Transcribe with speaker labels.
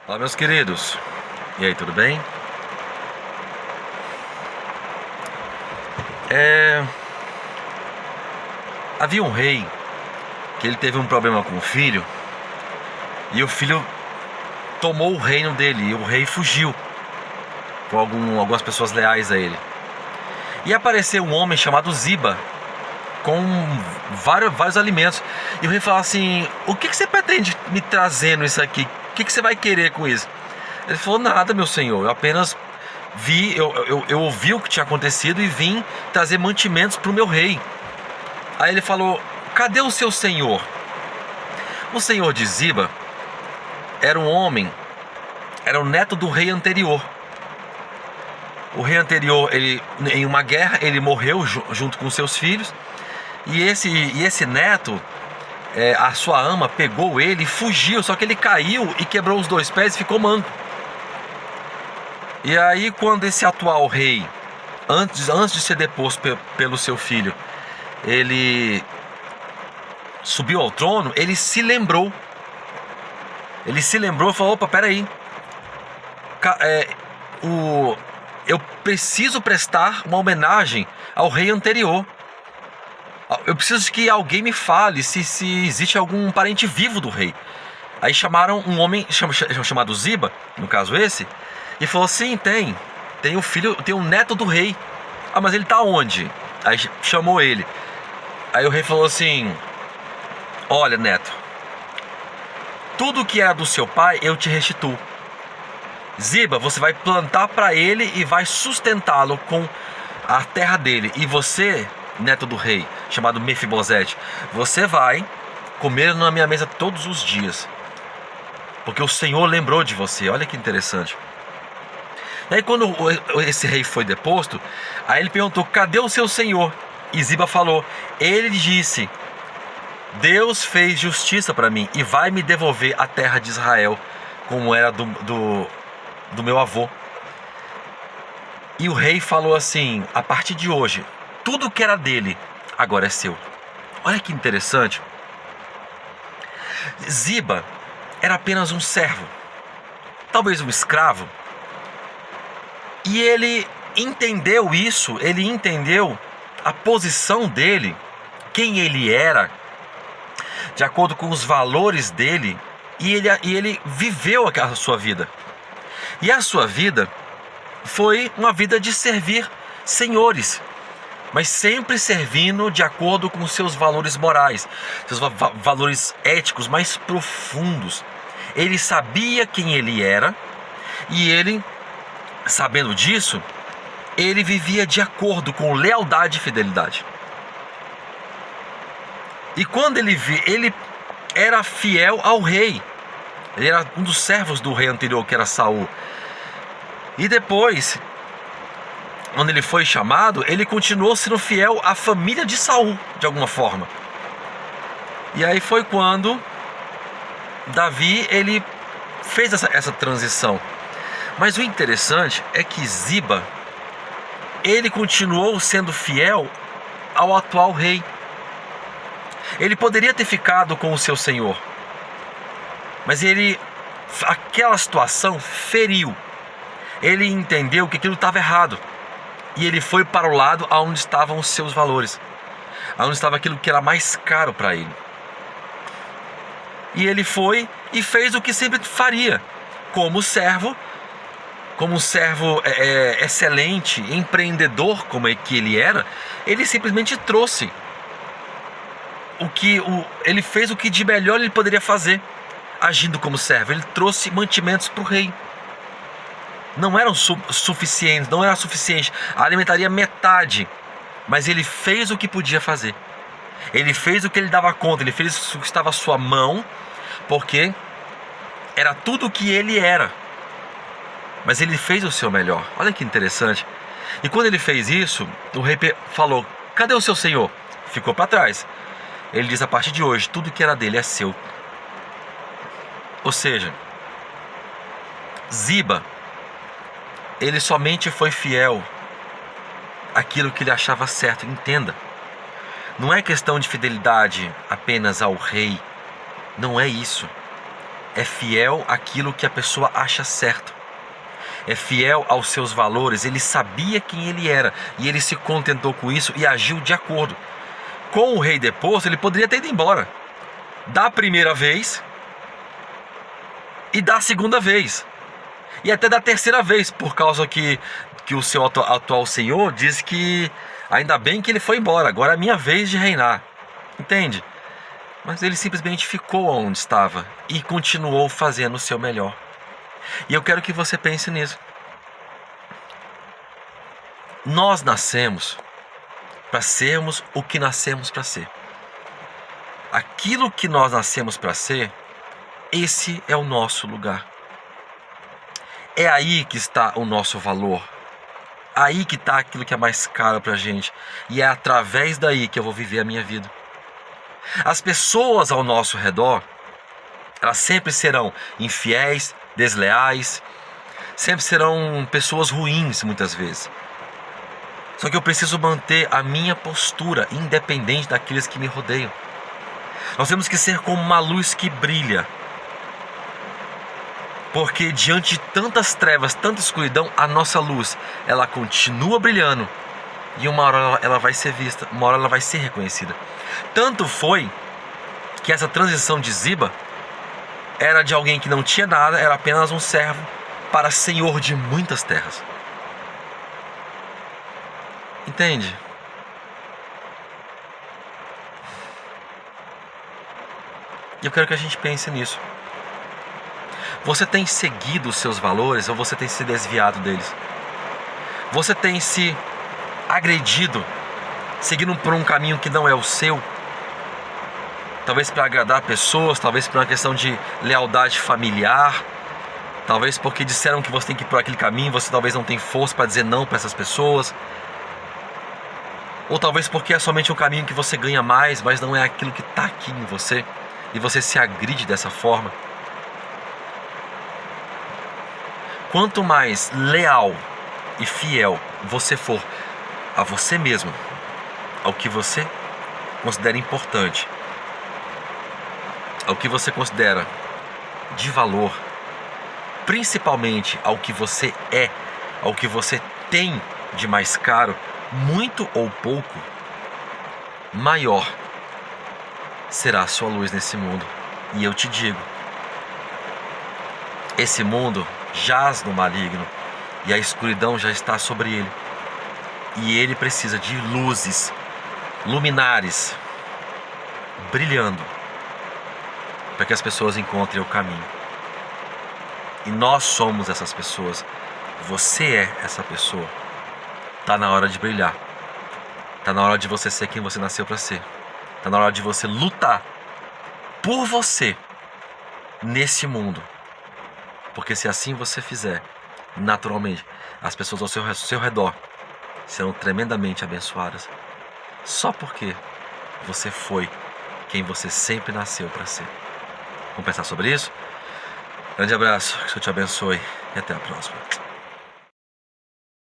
Speaker 1: Olá, meus queridos. E aí, tudo bem? É... Havia um rei que ele teve um problema com o filho e o filho tomou o reino dele e o rei fugiu com algumas pessoas leais a ele. E apareceu um homem chamado Ziba com vários alimentos. E o rei falou assim: o que você pretende me trazendo isso aqui? O que você vai querer com isso? Ele falou: nada, meu senhor, eu apenas eu ouvi o que tinha acontecido e vim trazer mantimentos para o meu rei. Aí ele falou: cadê o seu senhor? O senhor de Ziba era um homem, era o neto do rei anterior. O rei anterior, em uma guerra, ele morreu junto com seus filhos. E esse neto, a sua ama pegou ele e fugiu. Só que ele caiu e quebrou os dois pés e ficou manco. E aí, quando esse atual rei, antes de ser deposto pelo seu filho, ele subiu ao trono, ele se lembrou. Ele se lembrou e falou: opa, peraí, eu preciso prestar uma homenagem ao rei anterior. Eu preciso que alguém me fale se existe algum parente vivo do rei. Aí chamaram um homem chamado Ziba, no caso esse, e falou: sim, tem o filho, tem o neto do rei. Ah, mas ele tá onde? Aí chamou ele. Aí o rei falou assim: olha, neto, tudo que era do seu pai eu te restituo. Ziba, você vai plantar para ele e vai sustentá-lo com a terra dele. E você, neto do rei, chamado Mefibosete, você vai comer na minha mesa todos os dias, porque o Senhor lembrou de você. Olha que interessante. E aí, quando esse rei foi deposto, aí ele perguntou: cadê o seu senhor? E Ziba falou: ele disse: Deus fez justiça para mim e vai me devolver a terra de Israel, como era do meu avô. E o rei falou assim: a partir de hoje, tudo que era dele agora é seu. Olha que interessante. Ziba era apenas um servo, talvez um escravo. E ele entendeu isso, ele entendeu a posição dele, quem ele era, de acordo com os valores dele, e ele viveu a sua vida. E a sua vida foi uma vida de servir senhores, mas sempre servindo de acordo com os seus valores morais, seus valores éticos mais profundos. Ele sabia quem ele era, e ele, sabendo disso, ele vivia de acordo com lealdade e fidelidade. E quando ele era fiel ao rei. Ele era um dos servos do rei anterior, que era Saul. E depois, quando ele foi chamado, ele continuou sendo fiel à família de Saul, de alguma forma. E aí foi quando Davi, ele fez essa transição. Mas o interessante é que Ziba, ele continuou sendo fiel ao atual rei. Ele poderia ter ficado com o seu senhor, mas aquela situação feriu. Ele entendeu que aquilo estava errado, e ele foi para o lado onde estavam os seus valores, onde estava aquilo que era mais caro para ele. E ele foi e fez o que sempre faria, como servo, como um servo excelente, empreendedor como é que ele era. Ele simplesmente trouxe ele fez o que de melhor ele poderia fazer, agindo como servo. Ele trouxe mantimentos para o rei. Não eram suficientes, não era suficiente, alimentaria metade, mas ele fez o que podia fazer. Ele fez o que ele dava conta, ele fez o que estava à sua mão, porque era tudo o que ele era. Mas ele fez o seu melhor. Olha que interessante. E quando ele fez isso, o rei falou: cadê o seu senhor? Ficou para trás. Ele diz: a partir de hoje, tudo que era dele é seu. Ou seja, Ziba, ele somente foi fiel àquilo que ele achava certo. Entenda, não é questão de fidelidade apenas ao rei. Não é isso. é fiel àquilo que a pessoa acha certo. É fiel aos seus valores. Ele sabia quem ele era e ele se contentou com isso e agiu de acordo. Com o rei deposto, ele poderia ter ido embora da primeira vez e da segunda vez e até da terceira vez, por causa que o seu atual senhor diz que ainda bem que ele foi embora, agora é a minha vez de reinar. Entende? Mas ele simplesmente ficou onde estava e continuou fazendo o seu melhor. E eu quero que você pense nisso. Nós nascemos para sermos o que nascemos para ser. Aquilo que nós nascemos para ser, esse é o nosso lugar. É aí que está o nosso valor. Aí que está aquilo que é mais caro para a gente. E é através daí que eu vou viver a minha vida. As pessoas ao nosso redor, elas sempre serão infiéis, desleais, sempre serão pessoas ruins muitas vezes. Só que eu preciso manter a minha postura independente daqueles que me rodeiam. Nós temos que ser como uma luz que brilha. Porque diante de tantas trevas, tanta escuridão, a nossa luz, ela continua brilhando. E uma hora ela vai ser vista, uma hora ela vai ser reconhecida. Tanto foi que essa transição de Ziba era de alguém que não tinha nada, era apenas um servo para senhor de muitas terras. Entende? E eu quero que a gente pense nisso. Você tem seguido os seus valores ou você tem se desviado deles? Você tem se agredido, seguindo por um caminho que não é o seu? Talvez para agradar pessoas, talvez por uma questão de lealdade familiar, talvez porque disseram que você tem que ir por aquele caminho, você talvez não tem força para dizer não para essas pessoas. Ou talvez porque é somente um caminho que você ganha mais, mas não é aquilo que está aqui em você, e você se agride dessa forma. Quanto mais leal e fiel você for a você mesmo, ao que você considera importante, ao que você considera de valor, principalmente ao que você é, ao que você tem de mais caro, muito ou pouco, maior será a sua luz nesse mundo. E eu te digo, esse mundo jaz no maligno e a escuridão já está sobre ele. E ele precisa de luzes, luminares, brilhando, para que as pessoas encontrem o caminho. E nós somos essas pessoas. Você é essa pessoa. Está na hora de brilhar. Está na hora de você ser quem você nasceu para ser. Está na hora de você lutar por você nesse mundo. Porque se assim você fizer, naturalmente, as pessoas ao seu redor serão tremendamente abençoadas. Só porque você foi quem você sempre nasceu para ser. Vamos pensar sobre isso? Grande abraço, que o Senhor te abençoe e até a próxima.